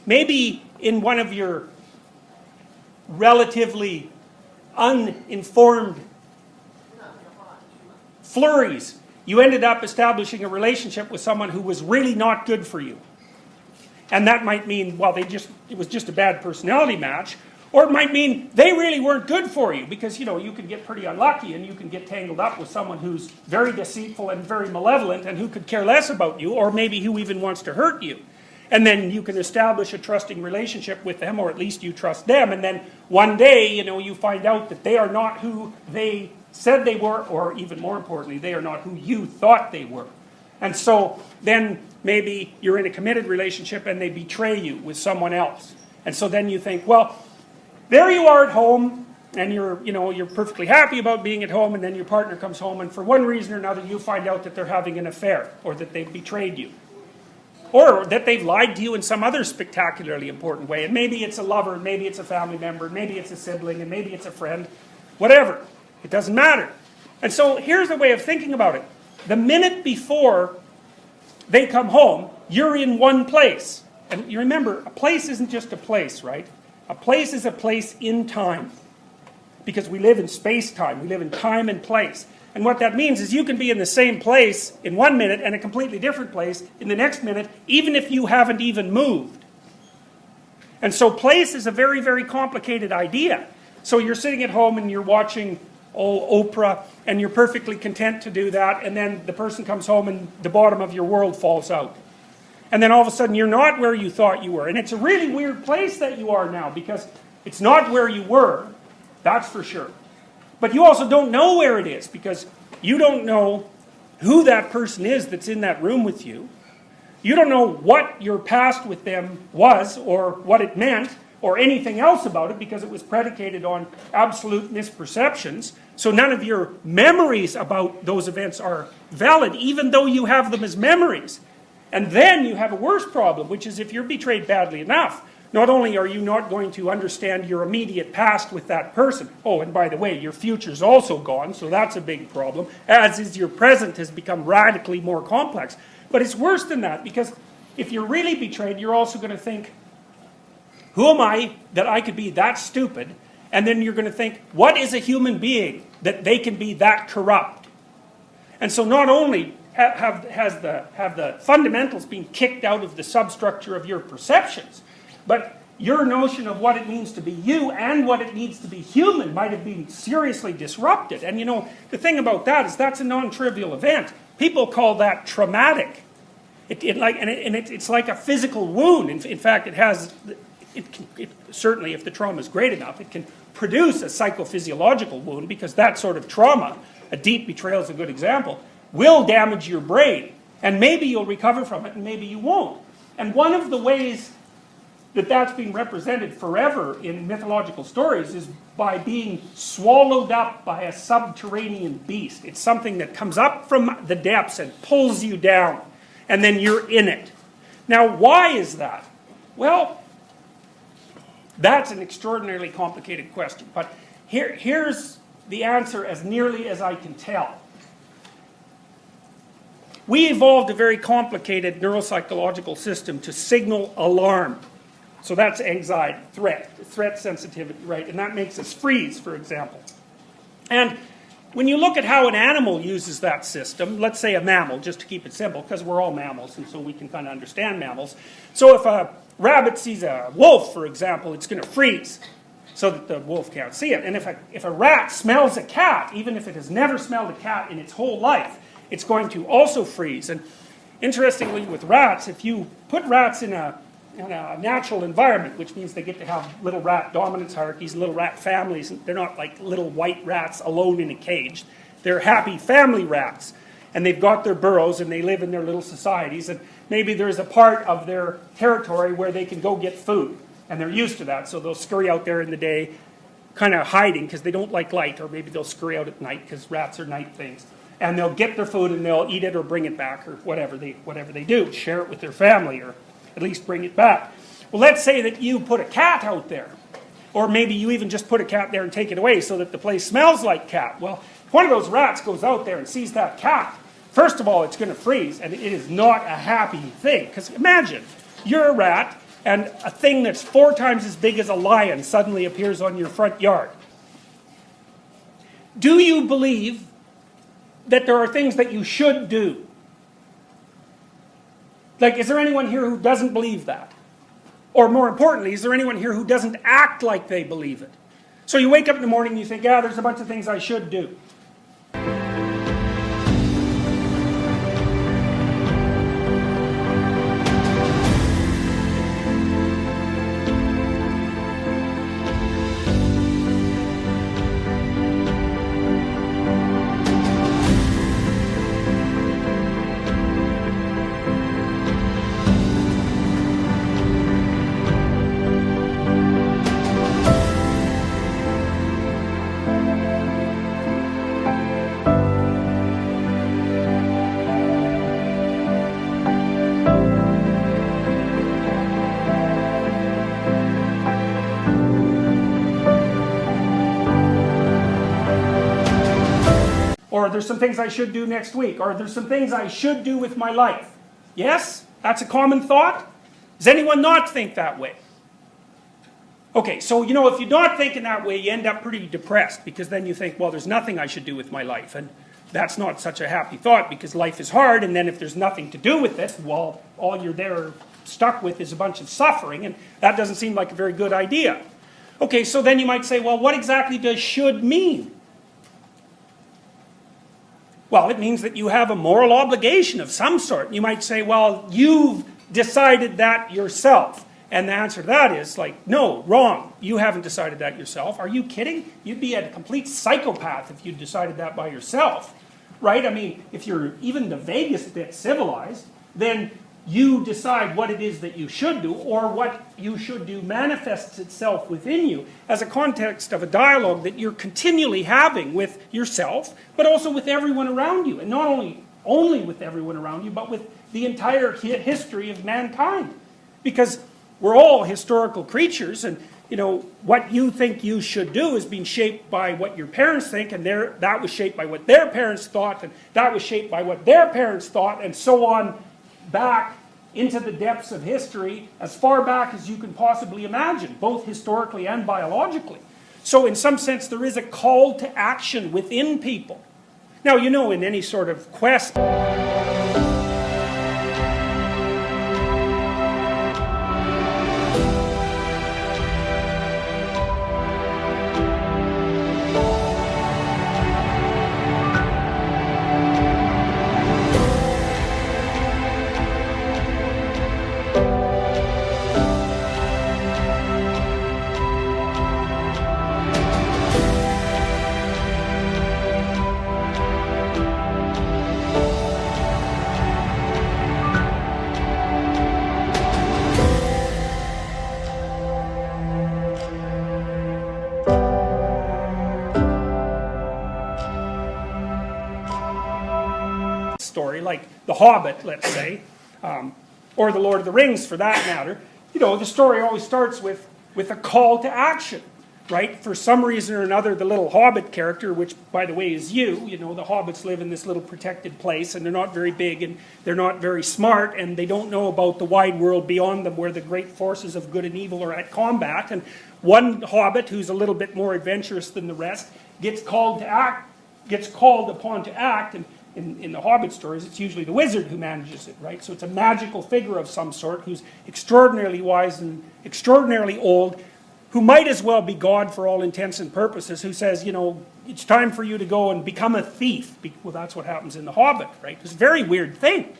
Maybe in one of your relatively uninformed flurries, you ended up establishing a relationship with someone who was really not good for you. And that might mean, well, it was just a bad personality match, or it might mean they really weren't good for you, because, you know, you can get pretty unlucky and you can get tangled up with someone who's very deceitful and very malevolent and who could care less about you, or maybe who even wants to hurt you. And then you can establish a trusting relationship with them, or at least you trust them, and then one day, you know, you find out that they are not who they said they were, or even more importantly, they are not who you thought they were. And so then maybe you're in a committed relationship and they betray you with someone else. And so then you think, well, there you are at home, and you're perfectly happy about being at home, and then your partner comes home, and for one reason or another you find out that they're having an affair, or that they've betrayed you, or that they've lied to you in some other spectacularly important way. And maybe it's a lover, and maybe it's a family member, and maybe it's a sibling, and maybe it's a friend, whatever. It doesn't matter. And so here's the way of thinking about it. The minute before they come home, you're in one place. And you remember, a place isn't just a place, right? A place is a place in time. Because we live in space-time. We live in time and place. And what that means is you can be in the same place in 1 minute and a completely different place in the next minute, even if you haven't even moved. And so place is a very, very complicated idea. So you're sitting at home and you're watching Oprah, and you're perfectly content to do that, and then the person comes home and the bottom of your world falls out. And then all of a sudden you're not where you thought you were. And it's a really weird place that you are now, because it's not where you were, that's for sure. But you also don't know where it is, because you don't know who that person is that's in that room with you. You don't know what your past with them was, or what it meant, or anything else about it, because it was predicated on absolute misperceptions. So none of your memories about those events are valid, even though you have them as memories. And then you have a worse problem, which is if you're betrayed badly enough, not only are you not going to understand your immediate past with that person, oh, and by the way, your future's also gone, so that's a big problem, as is your present has become radically more complex. But it's worse than that, because if you're really betrayed, you're also going to think, who am I that I could be that stupid? And then you're going to think, what is a human being that they can be that corrupt? And so not only have the fundamentals been kicked out of the substructure of your perceptions, but your notion of what it means to be you and what it means to be human might have been seriously disrupted. And you know, the thing about that is that's a non-trivial event. People call that traumatic. It's like a physical wound. In fact, it certainly, if the trauma is great enough, it can produce a psychophysiological wound, because that sort of trauma, a deep betrayal is a good example, will damage your brain. And maybe you'll recover from it, and maybe you won't. And one of the ways that that's been represented forever in mythological stories is by being swallowed up by a subterranean beast. It's something that comes up from the depths and pulls you down, and then you're in it. Now, why is that? Well, that's an extraordinarily complicated question, but here's the answer as nearly as I can tell. We evolved a very complicated neuropsychological system to signal alarm. So that's anxiety, threat sensitivity, right? And that makes us freeze, for example. And when you look at how an animal uses that system, let's say a mammal, just to keep it simple, because we're all mammals, and so we can kind of understand mammals. So if a rabbit sees a wolf, for example, it's going to freeze so that the wolf can't see it. And if a rat smells a cat, even if it has never smelled a cat in its whole life, it's going to also freeze. And interestingly, with rats, if you put rats in a natural environment, which means they get to have little rat dominance hierarchies, little rat families, and they're not like little white rats alone in a cage. They're happy family rats. And they've got their burrows and they live in their little societies, and maybe there's a part of their territory where they can go get food. And they're used to that, so they'll scurry out there in the day, kind of hiding because they don't like light, or maybe they'll scurry out at night because rats are night things. And they'll get their food and they'll eat it or bring it back, or whatever they do, share it with their family, or at least bring it back. Well, let's say that you put a cat out there, or maybe you even just put a cat there and take it away so that the place smells like cat. Well, if one of those rats goes out there and sees that cat, first of all, it's going to freeze, and it is not a happy thing. Because imagine, you're a rat, and a thing that's 4 times as big as a lion suddenly appears on your front yard. Do you believe that there are things that you should do? Like, is there anyone here who doesn't believe that? Or more importantly, is there anyone here who doesn't act like they believe it? So you wake up in the morning and you think, yeah, there's a bunch of things I should do. Or there's some things I should do next week. Or there's some things I should do with my life. Yes? That's a common thought? Does anyone not think that way? Okay, so if you're not thinking that way, you end up pretty depressed, because then you think, well, there's nothing I should do with my life. And that's not such a happy thought, because life is hard, and then if there's nothing to do with it, well, all you're there stuck with is a bunch of suffering, and that doesn't seem like a very good idea. Okay, so then you might say, well, what exactly does should mean? Well, it means that you have a moral obligation of some sort. You might say, well, you've decided that yourself. And the answer to that is, no, wrong. You haven't decided that yourself. Are you kidding? You'd be a complete psychopath if you decided that by yourself. Right? I mean, if you're even the vaguest bit civilized, then you decide what it is that you should do, or what you should do manifests itself within you as a context of a dialogue that you're continually having with yourself, but also with everyone around you. And not only with everyone around you, but with the entire history of mankind. Because we're all historical creatures, and what you think you should do is being shaped by what your parents think, and that was shaped by what their parents thought, and that was shaped by what their parents thought, and so on back into the depths of history, as far back as you can possibly imagine, both historically and biologically. So in some sense, there is a call to action within people. Now, in any sort of quest... story, like The Hobbit, let's say, or The Lord of the Rings for that matter, the story always starts with a call to action, right? For some reason or another, the little Hobbit character, which by the way is you, the Hobbits live in this little protected place, and they're not very big, and they're not very smart, and they don't know about the wide world beyond them where the great forces of good and evil are at combat. And one Hobbit, who's a little bit more adventurous than the rest, gets called upon to act, and in the Hobbit stories, it's usually the wizard who manages it, right? So it's a magical figure of some sort who's extraordinarily wise and extraordinarily old, who might as well be God for all intents and purposes, who says, it's time for you to go and become a thief. Well, that's what happens in The Hobbit, right? It's a very weird thing.